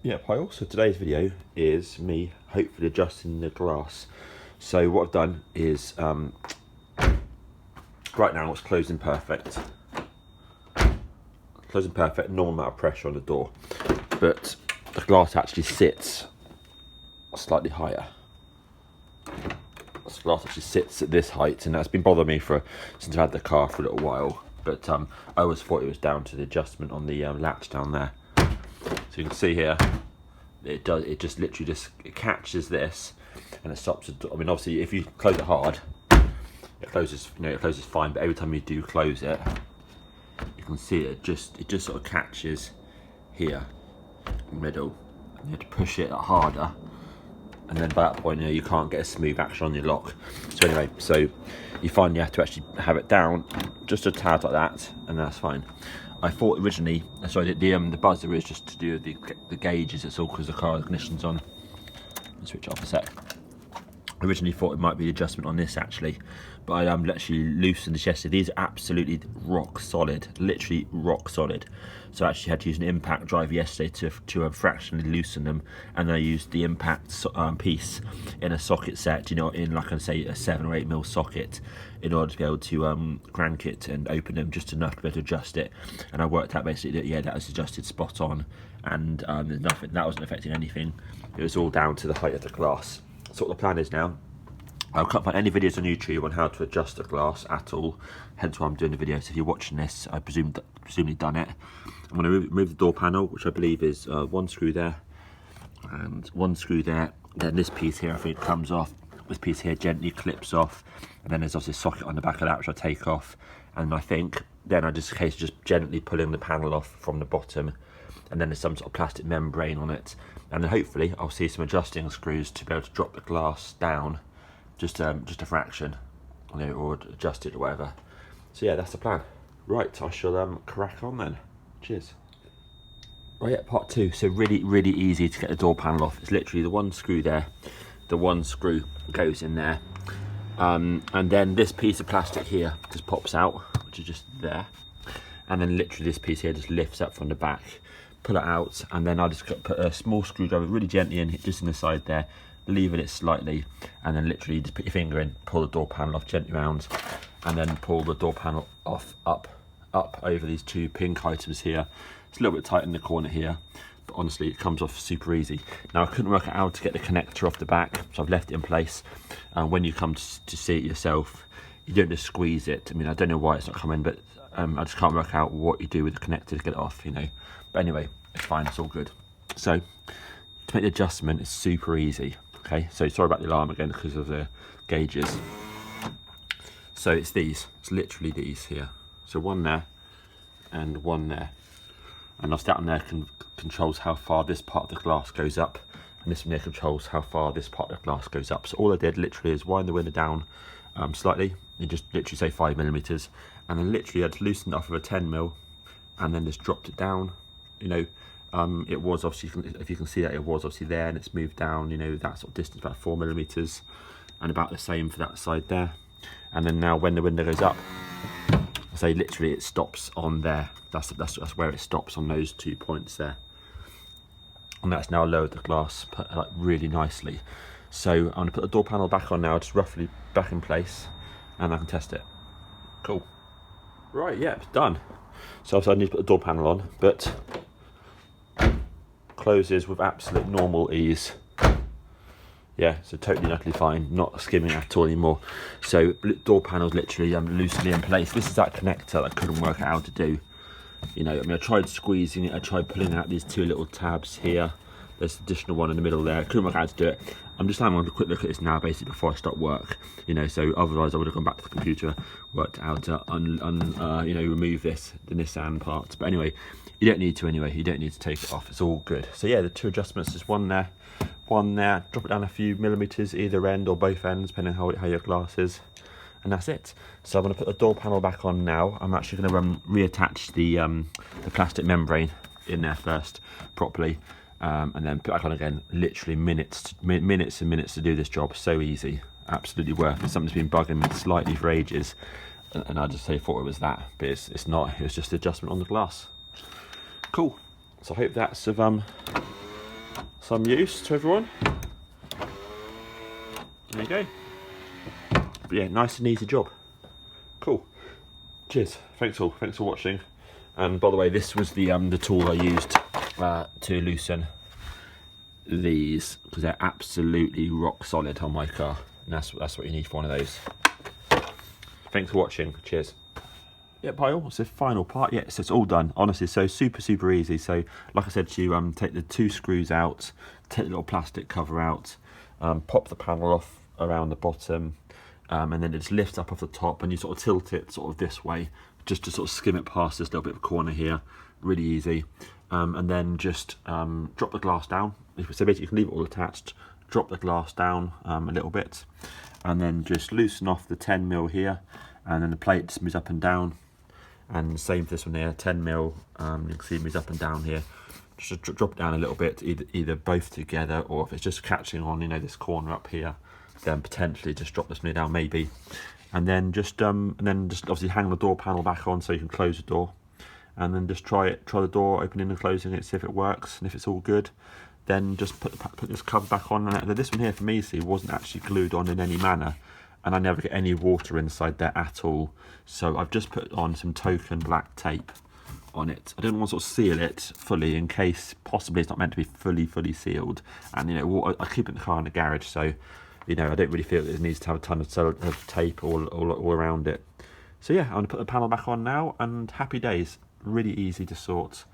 Yeah, hi all. So today's video is me hopefully adjusting the glass. So what I've done is, right now it's closing perfect. Closing perfect, normal amount of pressure on the door. But the glass actually sits slightly higher. The glass actually sits at this height, and that's been bothering me since I've had the car for a little while. But I always thought it was down to the adjustment on the latch down there. So you can see here, it just literally catches this and it stops it. I mean, obviously if you close it hard, it closes, it closes fine, but every time you do close it, you can see it just sort of catches here in the middle. You have to push it harder, and then by that point, you can't get a smooth action on your lock. So anyway, so you find you have to actually have it down just a tad like that, and that's fine. I thought originally, sorry, the buzzer is just to do with the gauges. It's all because the car ignition's on. I'll switch it off a sec. I originally thought it might be the adjustment on this actually, but I actually loosened this yesterday. These are absolutely rock solid, literally rock solid. So I actually had to use an impact driver yesterday to fractionally loosen them, and then I used the impact piece in a socket set, in like I say a 7 or 8 mil socket, in order to be able to crank it and open them just enough to be able to adjust it. And I worked out basically that, yeah, that was adjusted spot on, and there's nothing, that wasn't affecting anything. It was all down to the height of the glass. So what the plan is now, I can't find any videos on YouTube on how to adjust the glass at all, hence why I'm doing the video. So if you're watching this, I presumably done it. I'm going to remove the door panel, which I believe is one screw there and one screw there. Then this piece here I think comes off, this piece here gently clips off, and then there's obviously a socket on the back of that which I take off, and I think then I just gently pulling the panel off from the bottom, and then there's some sort of plastic membrane on it, and then hopefully I'll see some adjusting screws to be able to drop the glass down just a fraction, or adjust it or whatever. So yeah, that's the plan. Right, I shall crack on then. Cheers. Right, yeah, part 2. So really easy to get the door panel off. It's literally the one screw there, the one screw goes in there, and then this piece of plastic here just pops out, which is just there, and then literally this piece here just lifts up from the back. Pull it out, and then I just put a small screwdriver really gently in, just in the side there, lever it slightly, and then literally just put your finger in, pull the door panel off gently round, and then pull the door panel off up over these two pink items here. It's a little bit tight in the corner here, but honestly it comes off super easy. Now I couldn't work out how to get the connector off the back, so I've left it in place. When you come to see it yourself, you don't just squeeze it. I mean, I don't know why it's not coming, but I just can't work out what you do with the connector to get it off, But anyway, it's fine, it's all good. So to make the adjustment, it's super easy. Okay, so sorry about the alarm again because of the gauges. So it's literally these here. So one there and one there. And obviously that one there controls how far this part of the glass goes up, and this one there controls how far this part of the glass goes up. So all I did literally is wind the window down slightly, and just literally say 5 millimeters, and then literally I just loosened it off with a 10 mil, and then just dropped it down. It was obviously, if you can see that, it was obviously there, and it's moved down, that sort of distance, about 4 millimeters, and about the same for that side there. And then now when the window goes up, I say literally it stops on there. That's where it stops, on those 2 points there. And that's now lowered the glass like really nicely. So I'm going to put the door panel back on now, just roughly back in place, and I can test it. Cool. Right, yeah, it's done. So I need to put the door panel on, but closes with absolute normal ease. Yeah, so totally utterly fine, not skimming at all anymore. So door panel's literally loosely in place. This is that connector that I couldn't work out how to do. I tried squeezing it, I tried pulling out these 2 little tabs here. There's an additional one in the middle there. I couldn't work out how to do it. I'm just having a quick look at this now, basically, before I start work. So otherwise I would have gone back to the computer, worked out to remove the Nissan parts. But anyway, you don't need to anyway. You don't need to take it off. It's all good. So yeah, the 2 adjustments, there's one there, drop it down a few millimeters either end or both ends, depending on how your glass is, and that's it. So I'm going to put the door panel back on now. I'm actually going to reattach the plastic membrane in there first properly, and then put it back on again. Literally minutes and minutes to do this job. So easy, absolutely worth it. Something's been bugging me slightly for ages, and I just thought it was that, but it's not. It was just the adjustment on the glass. Cool. So I hope that's of some use to everyone. There you go. But yeah, nice and easy job. Cool. Cheers. Thanks all. Thanks for watching. And by the way, this was the tool I used to loosen these, because they're absolutely rock solid on my car. And that's what you need for one of those. Thanks for watching. Cheers. Yeah, Pyle, it's the final part. Yeah, so it's all done. Honestly, so super easy. So like I said to you, take the 2 screws out, take the little plastic cover out, pop the panel off around the bottom, and then it just lifts up off the top, and you sort of tilt it sort of this way, just to sort of skim it past this little bit of corner here. Really easy. And then just drop the glass down. So basically you can leave it all attached, drop the glass down a little bit, and then just loosen off the 10mm here, and then the plate just moves up and down. And same for this one here, 10mm, you can see it moves up and down here. Just drop it down a little bit, either both together, or if it's just catching on, you know, this corner up here, then potentially just drop this one down maybe. And then just obviously hang the door panel back on so you can close the door. And then just try the door opening and closing it, see if it works, and if it's all good, then just put this cover back on. And this one here for me, see, wasn't actually glued on in any manner, and I never get any water inside there at all. So I've just put on some token black tape on it. I didn't want to sort of seal it fully in case possibly it's not meant to be fully sealed. And you know, I keep it in the car in the garage, so you know, I don't really feel that it needs to have a ton of tape all around it. So yeah, I'm gonna put the panel back on now, and happy days. Really easy to sort,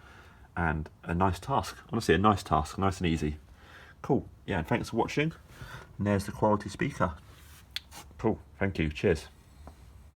and a nice task. Honestly, a nice task, nice and easy. Cool. Yeah, and thanks for watching. And there's the quality speaker. Cool. Thank you. Cheers.